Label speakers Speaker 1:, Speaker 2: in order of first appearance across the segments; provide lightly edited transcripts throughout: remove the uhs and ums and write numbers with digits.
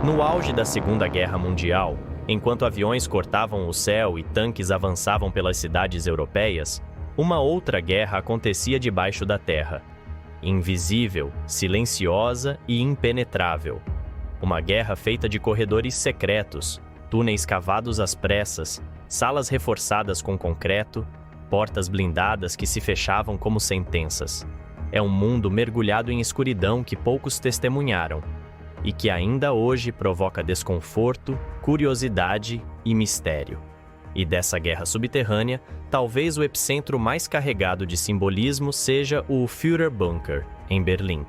Speaker 1: No auge da Segunda Guerra Mundial, enquanto aviões cortavam o céu e tanques avançavam pelas cidades europeias, uma outra guerra acontecia debaixo da terra. Invisível, silenciosa e impenetrável. Uma guerra feita de corredores secretos, túneis cavados às pressas, salas reforçadas com concreto, portas blindadas que se fechavam como sentenças. É um mundo mergulhado em escuridão que poucos testemunharam e que ainda hoje provoca desconforto, curiosidade e mistério. E dessa guerra subterrânea, talvez o epicentro mais carregado de simbolismo seja o Führerbunker, em Berlim.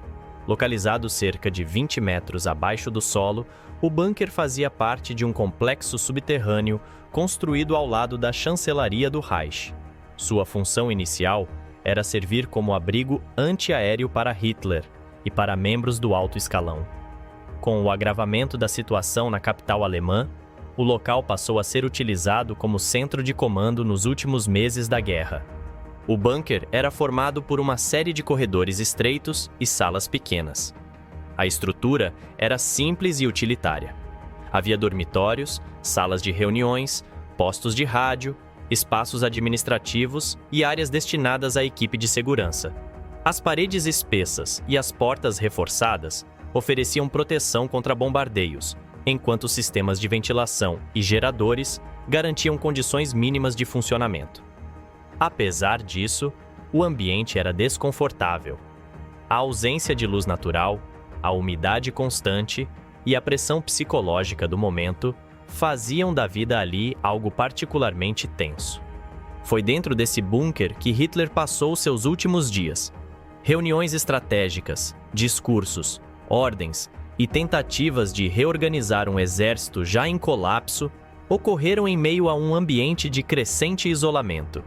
Speaker 1: Localizado cerca de 20 metros abaixo do solo, o bunker fazia parte de um complexo subterrâneo construído ao lado da chancelaria do Reich. Sua função inicial era servir como abrigo antiaéreo para Hitler e para membros do alto escalão. Com o agravamento da situação na capital alemã, o local passou a ser utilizado como centro de comando nos últimos meses da guerra. O bunker era formado por uma série de corredores estreitos e salas pequenas. A estrutura era simples e utilitária. Havia dormitórios, salas de reuniões, postos de rádio, espaços administrativos e áreas destinadas à equipe de segurança. As paredes espessas e as portas reforçadas ofereciam proteção contra bombardeios, enquanto sistemas de ventilação e geradores garantiam condições mínimas de funcionamento. Apesar disso, o ambiente era desconfortável. A ausência de luz natural, a umidade constante e a pressão psicológica do momento faziam da vida ali algo particularmente tenso. Foi dentro desse bunker que Hitler passou seus últimos dias. Reuniões estratégicas, discursos, ordens e tentativas de reorganizar um exército já em colapso ocorreram em meio a um ambiente de crescente isolamento.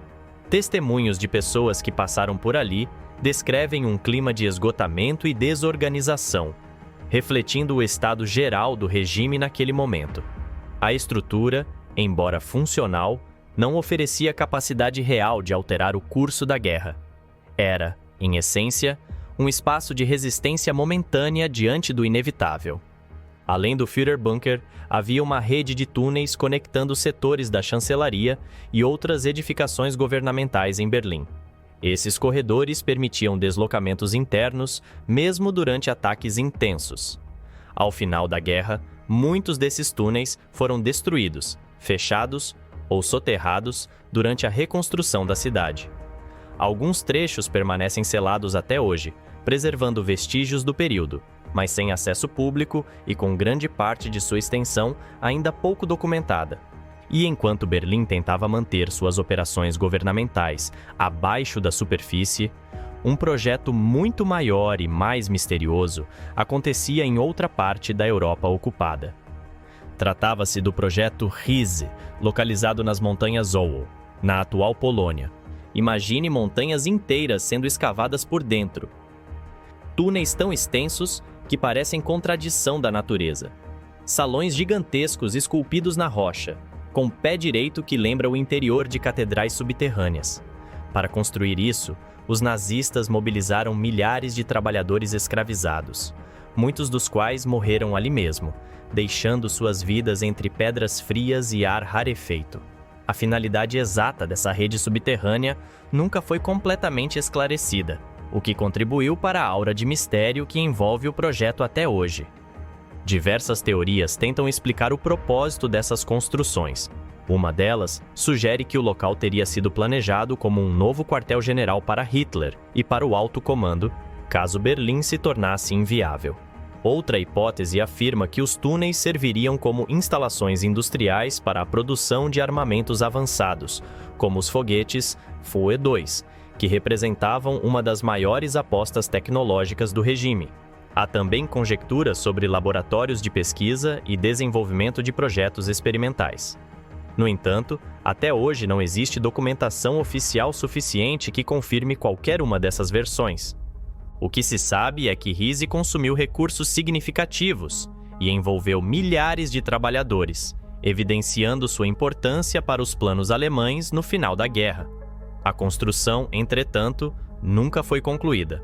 Speaker 1: Testemunhos de pessoas que passaram por ali descrevem um clima de esgotamento e desorganização, refletindo o estado geral do regime naquele momento. A estrutura, embora funcional, não oferecia capacidade real de alterar o curso da guerra. Era, em essência, um espaço de resistência momentânea diante do inevitável. Além do Führerbunker, havia uma rede de túneis conectando setores da chancelaria e outras edificações governamentais em Berlim. Esses corredores permitiam deslocamentos internos, mesmo durante ataques intensos. Ao final da guerra, muitos desses túneis foram destruídos, fechados ou soterrados durante a reconstrução da cidade. Alguns trechos permanecem selados até hoje, preservando vestígios do período, mas sem acesso público e com grande parte de sua extensão ainda pouco documentada. E enquanto Berlim tentava manter suas operações governamentais abaixo da superfície, um projeto muito maior e mais misterioso acontecia em outra parte da Europa ocupada. Tratava-se do projeto Riese, localizado nas montanhas Owl, na atual Polônia. Imagine montanhas inteiras sendo escavadas por dentro. Túneis tão extensos que parecem contradição da natureza. Salões gigantescos esculpidos na rocha, com pé direito que lembra o interior de catedrais subterrâneas. Para construir isso, os nazistas mobilizaram milhares de trabalhadores escravizados, muitos dos quais morreram ali mesmo, deixando suas vidas entre pedras frias e ar rarefeito. A finalidade exata dessa rede subterrânea nunca foi completamente esclarecida, o que contribuiu para a aura de mistério que envolve o projeto até hoje. Diversas teorias tentam explicar o propósito dessas construções. Uma delas sugere que o local teria sido planejado como um novo quartel-general para Hitler e para o alto comando, caso Berlim se tornasse inviável. Outra hipótese afirma que os túneis serviriam como instalações industriais para a produção de armamentos avançados, como os foguetes Foe-2, que representavam uma das maiores apostas tecnológicas do regime. Há também conjecturas sobre laboratórios de pesquisa e desenvolvimento de projetos experimentais. No entanto, até hoje não existe documentação oficial suficiente que confirme qualquer uma dessas versões. O que se sabe é que Riese consumiu recursos significativos e envolveu milhares de trabalhadores, evidenciando sua importância para os planos alemães no final da guerra. A construção, entretanto, nunca foi concluída.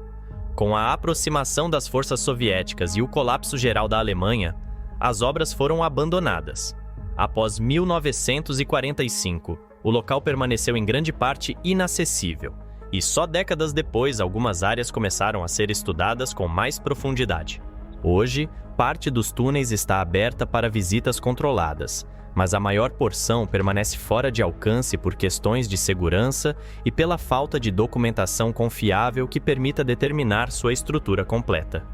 Speaker 1: Com a aproximação das forças soviéticas e o colapso geral da Alemanha, as obras foram abandonadas. Após 1945, o local permaneceu em grande parte inacessível, e só décadas depois algumas áreas começaram a ser estudadas com mais profundidade. Hoje, parte dos túneis está aberta para visitas controladas, mas a maior porção permanece fora de alcance por questões de segurança e pela falta de documentação confiável que permita determinar sua estrutura completa.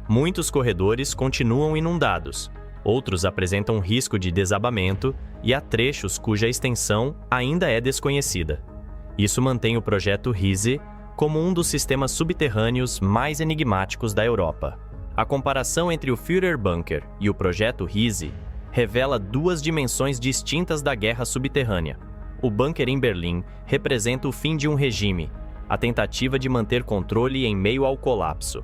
Speaker 1: Muitos corredores continuam inundados, outros apresentam risco de desabamento e há trechos cuja extensão ainda é desconhecida. Isso mantém o projeto RISE como um dos sistemas subterrâneos mais enigmáticos da Europa. A comparação entre o Führerbunker e o projeto RISE revela duas dimensões distintas da guerra subterrânea. O bunker em Berlim representa o fim de um regime, a tentativa de manter controle em meio ao colapso.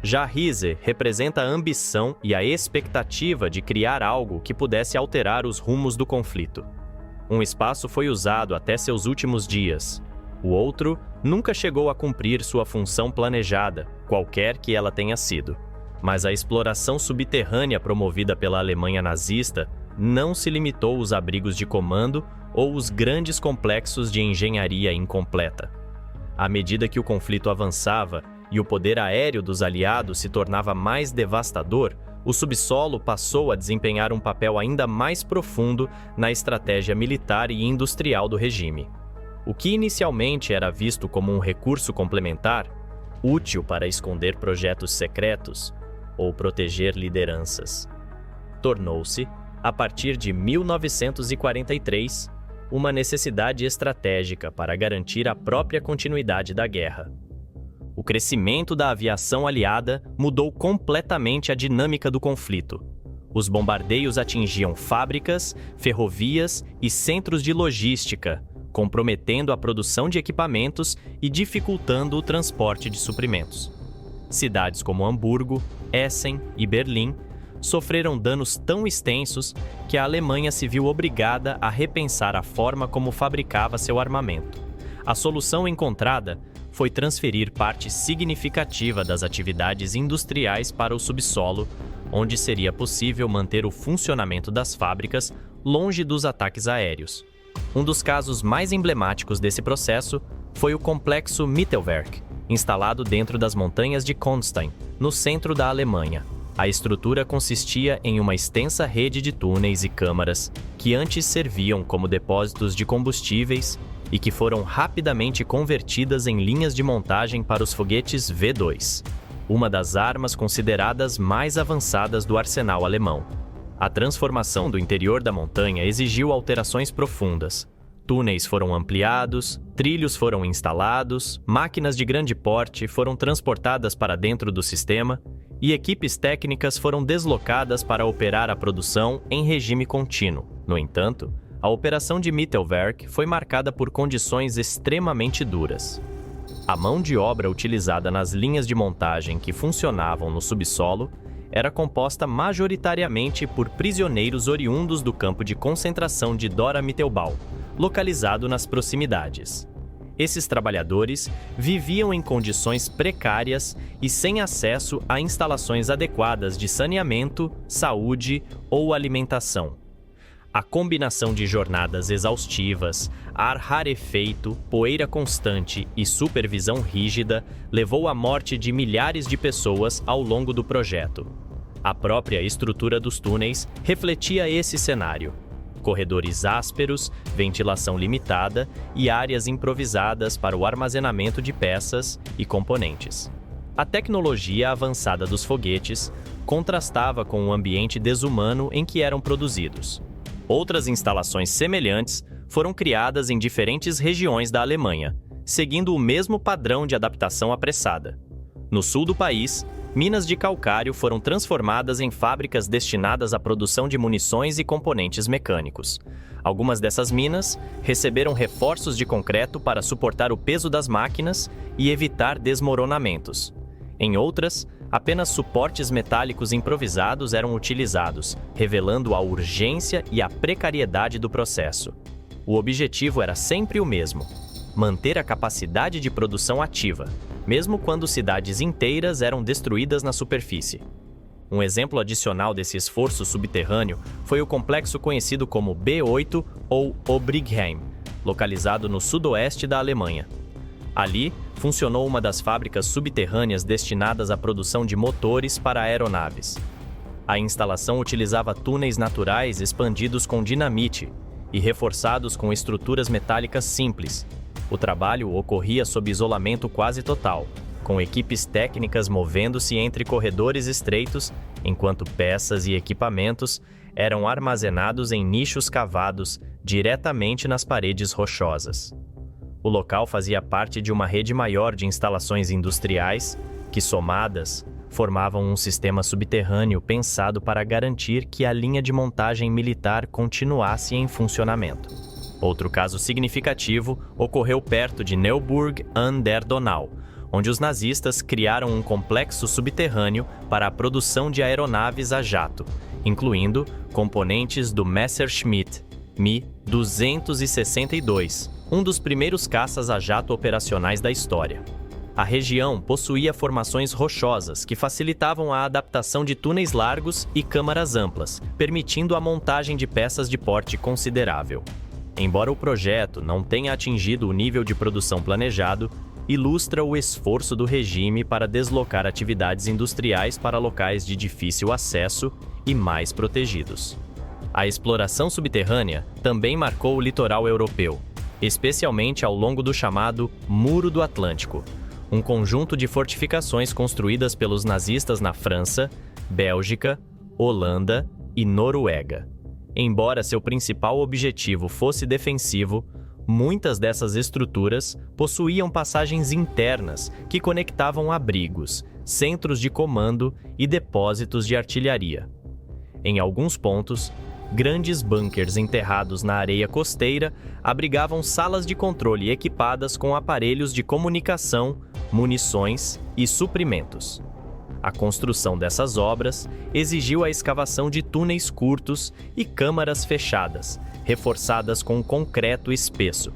Speaker 1: Já RISE representa a ambição e a expectativa de criar algo que pudesse alterar os rumos do conflito. Um espaço foi usado até seus últimos dias. O outro nunca chegou a cumprir sua função planejada, qualquer que ela tenha sido. Mas a exploração subterrânea promovida pela Alemanha nazista não se limitou aos abrigos de comando ou os grandes complexos de engenharia incompleta. À medida que o conflito avançava e o poder aéreo dos aliados se tornava mais devastador, o subsolo passou a desempenhar um papel ainda mais profundo na estratégia militar e industrial do regime. O que inicialmente era visto como um recurso complementar, útil para esconder projetos secretos ou proteger lideranças, tornou-se, a partir de 1943, uma necessidade estratégica para garantir a própria continuidade da guerra. O crescimento da aviação aliada mudou completamente a dinâmica do conflito. Os bombardeios atingiam fábricas, ferrovias e centros de logística, comprometendo a produção de equipamentos e dificultando o transporte de suprimentos. Cidades como Hamburgo, Essen e Berlim sofreram danos tão extensos que a Alemanha se viu obrigada a repensar a forma como fabricava seu armamento. A solução encontrada foi transferir parte significativa das atividades industriais para o subsolo, onde seria possível manter o funcionamento das fábricas longe dos ataques aéreos. Um dos casos mais emblemáticos desse processo foi o complexo Mittelwerk, instalado dentro das montanhas de Konstanz, no centro da Alemanha. A estrutura consistia em uma extensa rede de túneis e câmaras que antes serviam como depósitos de combustíveis e que foram rapidamente convertidas em linhas de montagem para os foguetes V2, uma das armas consideradas mais avançadas do arsenal alemão. A transformação do interior da montanha exigiu alterações profundas. Túneis foram ampliados, trilhos foram instalados, máquinas de grande porte foram transportadas para dentro do sistema e equipes técnicas foram deslocadas para operar a produção em regime contínuo. No entanto, a operação de Mittelwerk foi marcada por condições extremamente duras. A mão de obra utilizada nas linhas de montagem que funcionavam no subsolo era composta majoritariamente por prisioneiros oriundos do campo de concentração de Dora Mittelbau, localizado nas proximidades. Esses trabalhadores viviam em condições precárias e sem acesso a instalações adequadas de saneamento, saúde ou alimentação. A combinação de jornadas exaustivas, ar rarefeito, poeira constante e supervisão rígida levou à morte de milhares de pessoas ao longo do projeto. A própria estrutura dos túneis refletia esse cenário. Corredores ásperos, ventilação limitada e áreas improvisadas para o armazenamento de peças e componentes. A tecnologia avançada dos foguetes contrastava com o ambiente desumano em que eram produzidos. Outras instalações semelhantes foram criadas em diferentes regiões da Alemanha, seguindo o mesmo padrão de adaptação apressada. No sul do país, minas de calcário foram transformadas em fábricas destinadas à produção de munições e componentes mecânicos. Algumas dessas minas receberam reforços de concreto para suportar o peso das máquinas e evitar desmoronamentos. Em outras, apenas suportes metálicos improvisados eram utilizados, revelando a urgência e a precariedade do processo. O objetivo era sempre o mesmo: manter a capacidade de produção ativa, mesmo quando cidades inteiras eram destruídas na superfície. Um exemplo adicional desse esforço subterrâneo foi o complexo conhecido como B8 ou Obrigheim, localizado no sudoeste da Alemanha. Ali, funcionou uma das fábricas subterrâneas destinadas à produção de motores para aeronaves. A instalação utilizava túneis naturais expandidos com dinamite e reforçados com estruturas metálicas simples. O trabalho ocorria sob isolamento quase total, com equipes técnicas movendo-se entre corredores estreitos, enquanto peças e equipamentos eram armazenados em nichos cavados diretamente nas paredes rochosas. O local fazia parte de uma rede maior de instalações industriais que, somadas, formavam um sistema subterrâneo pensado para garantir que a linha de montagem militar continuasse em funcionamento. Outro caso significativo ocorreu perto de Neuburg an der Donau, onde os nazistas criaram um complexo subterrâneo para a produção de aeronaves a jato, incluindo componentes do Messerschmitt Mi-262, um dos primeiros caças a jato operacionais da história. A região possuía formações rochosas que facilitavam a adaptação de túneis largos e câmaras amplas, permitindo a montagem de peças de porte considerável. Embora o projeto não tenha atingido o nível de produção planejado, ilustra o esforço do regime para deslocar atividades industriais para locais de difícil acesso e mais protegidos. A exploração subterrânea também marcou o litoral europeu, especialmente ao longo do chamado Muro do Atlântico, um conjunto de fortificações construídas pelos nazistas na França, Bélgica, Holanda e Noruega. Embora seu principal objetivo fosse defensivo, muitas dessas estruturas possuíam passagens internas que conectavam abrigos, centros de comando e depósitos de artilharia. Em alguns pontos, grandes bunkers enterrados na areia costeira abrigavam salas de controle equipadas com aparelhos de comunicação, munições e suprimentos. A construção dessas obras exigiu a escavação de túneis curtos e câmaras fechadas, reforçadas com concreto espesso.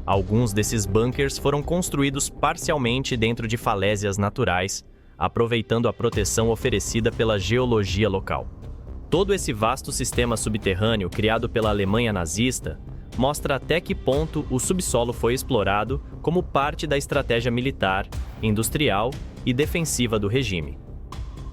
Speaker 1: Alguns desses bunkers foram construídos parcialmente dentro de falésias naturais, aproveitando a proteção oferecida pela geologia local. Todo esse vasto sistema subterrâneo criado pela Alemanha nazista mostra até que ponto o subsolo foi explorado como parte da estratégia militar, industrial e defensiva do regime.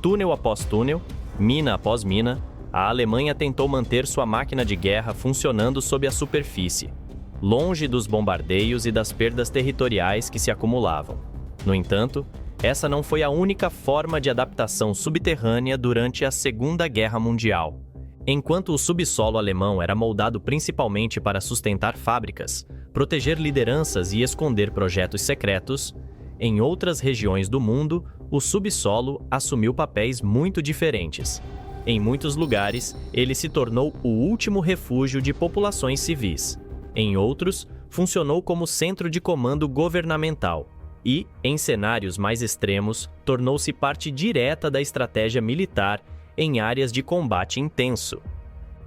Speaker 1: Túnel após túnel, mina após mina, a Alemanha tentou manter sua máquina de guerra funcionando sob a superfície, longe dos bombardeios e das perdas territoriais que se acumulavam. No entanto, essa não foi a única forma de adaptação subterrânea durante a Segunda Guerra Mundial. Enquanto o subsolo alemão era moldado principalmente para sustentar fábricas, proteger lideranças e esconder projetos secretos, em outras regiões do mundo, o subsolo assumiu papéis muito diferentes. Em muitos lugares, ele se tornou o último refúgio de populações civis. Em outros, funcionou como centro de comando governamental e, em cenários mais extremos, tornou-se parte direta da estratégia militar em áreas de combate intenso.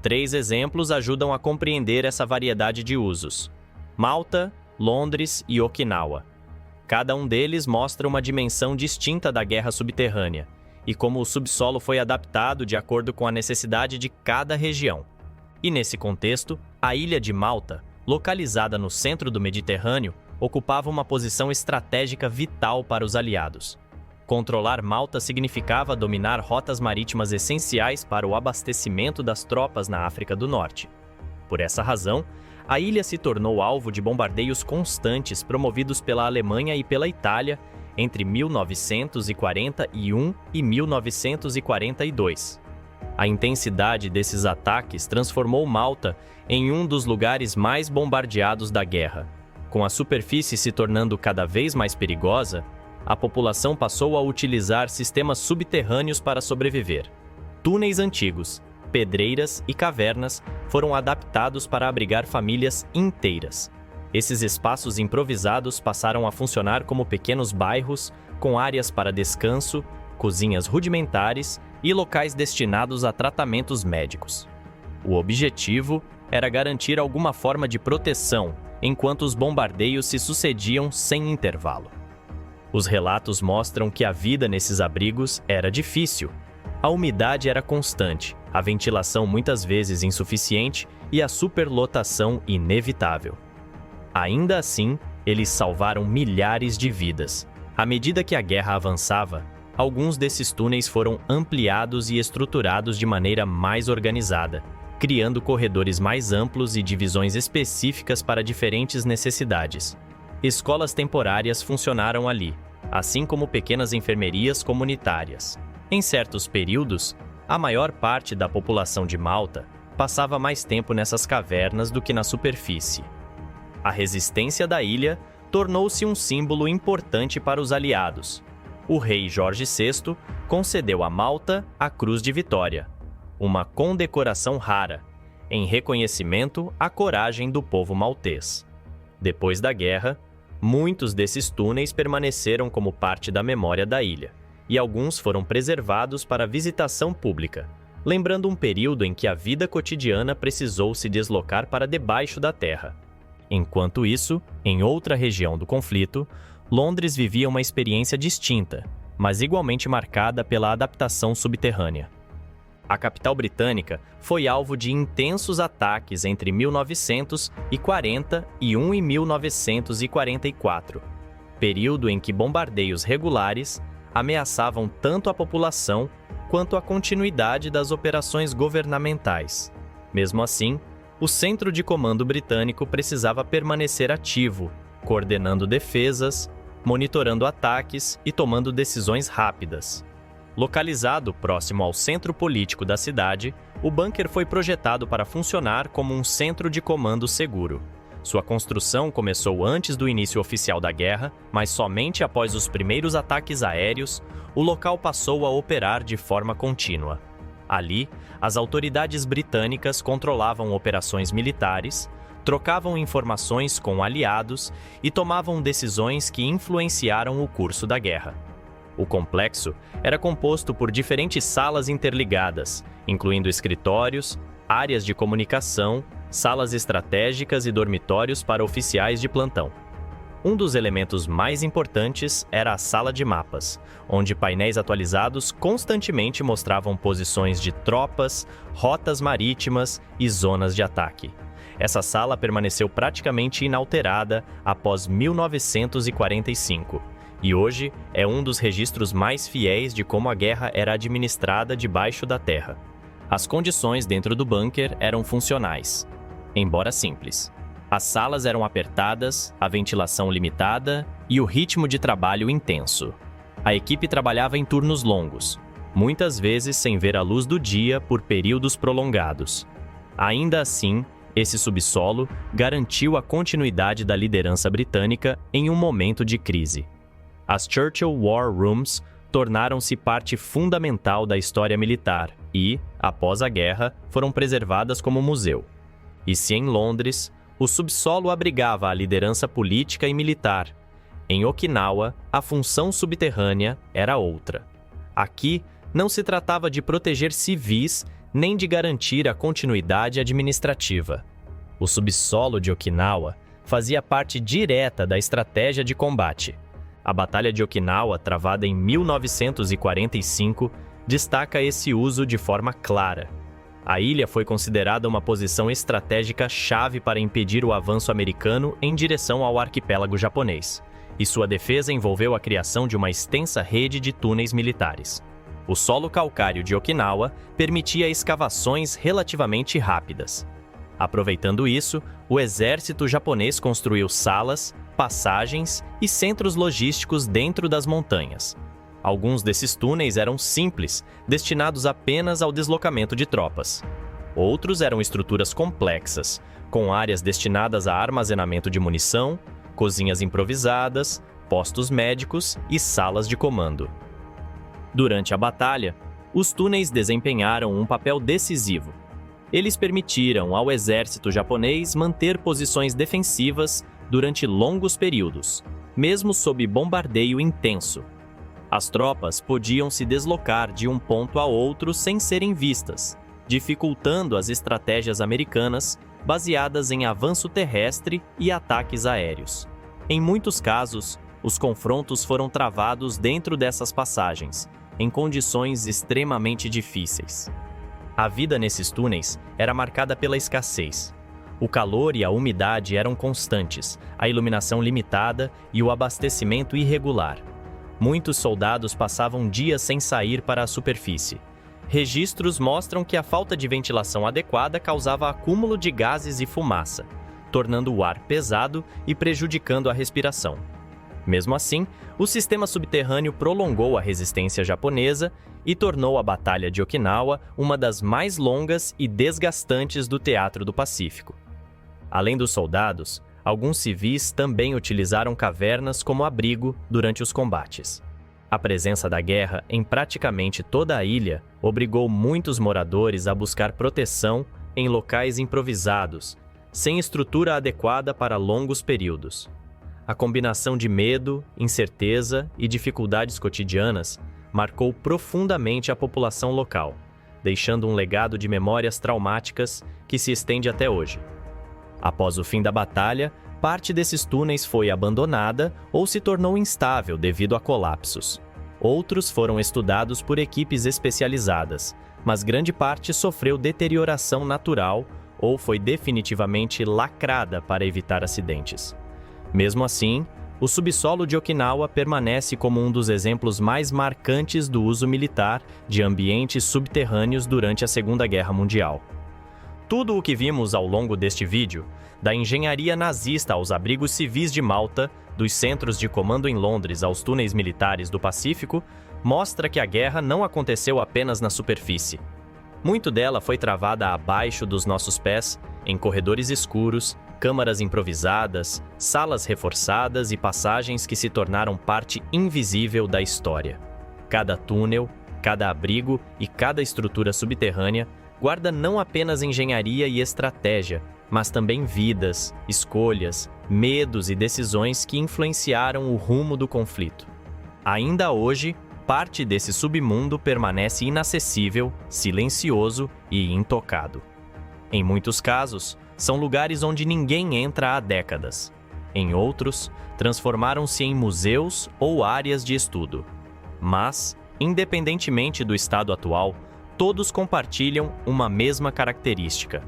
Speaker 1: 3 exemplos ajudam a compreender essa variedade de usos: Malta, Londres e Okinawa. Cada um deles mostra uma dimensão distinta da guerra subterrânea e como o subsolo foi adaptado de acordo com a necessidade de cada região. E nesse contexto, a ilha de Malta, localizada no centro do Mediterrâneo, ocupava uma posição estratégica vital para os aliados. Controlar Malta significava dominar rotas marítimas essenciais para o abastecimento das tropas na África do Norte. Por essa razão, a ilha se tornou alvo de bombardeios constantes promovidos pela Alemanha e pela Itália entre 1941 e 1942. A intensidade desses ataques transformou Malta em um dos lugares mais bombardeados da guerra. Com a superfície se tornando cada vez mais perigosa, a população passou a utilizar sistemas subterrâneos para sobreviver. Túneis antigos, pedreiras e cavernas foram adaptados para abrigar famílias inteiras. Esses espaços improvisados passaram a funcionar como pequenos bairros com áreas para descanso, cozinhas rudimentares e locais destinados a tratamentos médicos. O objetivo era garantir alguma forma de proteção enquanto os bombardeios se sucediam sem intervalo. Os relatos mostram que a vida nesses abrigos era difícil. A umidade era constante, a ventilação muitas vezes insuficiente e a superlotação inevitável. Ainda assim, eles salvaram milhares de vidas. À medida que a guerra avançava, alguns desses túneis foram ampliados e estruturados de maneira mais organizada, criando corredores mais amplos e divisões específicas para diferentes necessidades. Escolas temporárias funcionaram ali, assim como pequenas enfermarias comunitárias. Em certos períodos, a maior parte da população de Malta passava mais tempo nessas cavernas do que na superfície. A resistência da ilha tornou-se um símbolo importante para os aliados. O rei Jorge VI concedeu a Malta a Cruz de Vitória, uma condecoração rara, em reconhecimento à coragem do povo maltês. Depois da guerra, muitos desses túneis permaneceram como parte da memória da ilha, e alguns foram preservados para visitação pública, lembrando um período em que a vida cotidiana precisou se deslocar para debaixo da terra. Enquanto isso, em outra região do conflito, Londres vivia uma experiência distinta, mas igualmente marcada pela adaptação subterrânea. A capital britânica foi alvo de intensos ataques entre 1940 e 1944, período em que bombardeios regulares ameaçavam tanto a população quanto a continuidade das operações governamentais. Mesmo assim, o centro de comando britânico precisava permanecer ativo, coordenando defesas, monitorando ataques e tomando decisões rápidas. Localizado próximo ao centro político da cidade, o bunker foi projetado para funcionar como um centro de comando seguro. Sua construção começou antes do início oficial da guerra, mas somente após os primeiros ataques aéreos, o local passou a operar de forma contínua. Ali, as autoridades britânicas controlavam operações militares, trocavam informações com aliados e tomavam decisões que influenciaram o curso da guerra. O complexo era composto por diferentes salas interligadas, incluindo escritórios, áreas de comunicação, salas estratégicas e dormitórios para oficiais de plantão. Um dos elementos mais importantes era a sala de mapas, onde painéis atualizados constantemente mostravam posições de tropas, rotas marítimas e zonas de ataque. Essa sala permaneceu praticamente inalterada após 1945. E hoje é um dos registros mais fiéis de como a guerra era administrada debaixo da terra. As condições dentro do bunker eram funcionais, embora simples. As salas eram apertadas, a ventilação limitada e o ritmo de trabalho intenso. A equipe trabalhava em turnos longos, muitas vezes sem ver a luz do dia por períodos prolongados. Ainda assim, esse subsolo garantiu a continuidade da liderança britânica em um momento de crise. As Churchill War Rooms tornaram-se parte fundamental da história militar e, após a guerra, foram preservadas como museu. E se em Londres, o subsolo abrigava a liderança política e militar, em Okinawa, a função subterrânea era outra. Aqui, não se tratava de proteger civis nem de garantir a continuidade administrativa. O subsolo de Okinawa fazia parte direta da estratégia de combate. A Batalha de Okinawa, travada em 1945, destaca esse uso de forma clara. A ilha foi considerada uma posição estratégica chave para impedir o avanço americano em direção ao arquipélago japonês, e sua defesa envolveu a criação de uma extensa rede de túneis militares. O solo calcário de Okinawa permitia escavações relativamente rápidas. Aproveitando isso, o exército japonês construiu salas, passagens e centros logísticos dentro das montanhas. Alguns desses túneis eram simples, destinados apenas ao deslocamento de tropas. Outros eram estruturas complexas, com áreas destinadas a armazenamento de munição, cozinhas improvisadas, postos médicos e salas de comando. Durante a batalha, os túneis desempenharam um papel decisivo. Eles permitiram ao exército japonês manter posições defensivas durante longos períodos, mesmo sob bombardeio intenso. As tropas podiam se deslocar de um ponto a outro sem serem vistas, dificultando as estratégias americanas baseadas em avanço terrestre e ataques aéreos. Em muitos casos, os confrontos foram travados dentro dessas passagens, em condições extremamente difíceis. A vida nesses túneis era marcada pela escassez. O calor e a umidade eram constantes, a iluminação limitada e o abastecimento irregular. Muitos soldados passavam dias sem sair para a superfície. Registros mostram que a falta de ventilação adequada causava acúmulo de gases e fumaça, tornando o ar pesado e prejudicando a respiração. Mesmo assim, o sistema subterrâneo prolongou a resistência japonesa e tornou a Batalha de Okinawa uma das mais longas e desgastantes do Teatro do Pacífico. Além dos soldados, alguns civis também utilizaram cavernas como abrigo durante os combates. A presença da guerra em praticamente toda a ilha obrigou muitos moradores a buscar proteção em locais improvisados, sem estrutura adequada para longos períodos. A combinação de medo, incerteza e dificuldades cotidianas marcou profundamente a população local, deixando um legado de memórias traumáticas que se estende até hoje. Após o fim da batalha, parte desses túneis foi abandonada ou se tornou instável devido a colapsos. Outros foram estudados por equipes especializadas, mas grande parte sofreu deterioração natural ou foi definitivamente lacrada para evitar acidentes. Mesmo assim, o subsolo de Okinawa permanece como um dos exemplos mais marcantes do uso militar de ambientes subterrâneos durante a Segunda Guerra Mundial. Tudo o que vimos ao longo deste vídeo, da engenharia nazista aos abrigos civis de Malta, dos centros de comando em Londres aos túneis militares do Pacífico, mostra que a guerra não aconteceu apenas na superfície. Muito dela foi travada abaixo dos nossos pés, em corredores escuros, câmaras improvisadas, salas reforçadas e passagens que se tornaram parte invisível da história. Cada túnel, cada abrigo e cada estrutura subterrânea guarda não apenas engenharia e estratégia, mas também vidas, escolhas, medos e decisões que influenciaram o rumo do conflito. Ainda hoje, parte desse submundo permanece inacessível, silencioso e intocado. Em muitos casos, são lugares onde ninguém entra há décadas. Em outros, transformaram-se em museus ou áreas de estudo. Mas, independentemente do estado atual, todos compartilham uma mesma característica.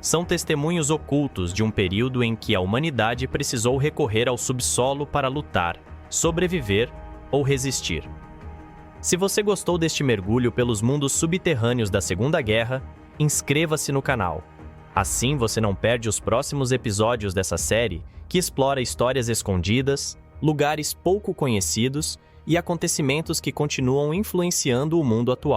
Speaker 1: São testemunhos ocultos de um período em que a humanidade precisou recorrer ao subsolo para lutar, sobreviver ou resistir. Se você gostou deste mergulho pelos mundos subterrâneos da Segunda Guerra, inscreva-se no canal. Assim você não perde os próximos episódios dessa série que explora histórias escondidas, lugares pouco conhecidos e acontecimentos que continuam influenciando o mundo atual.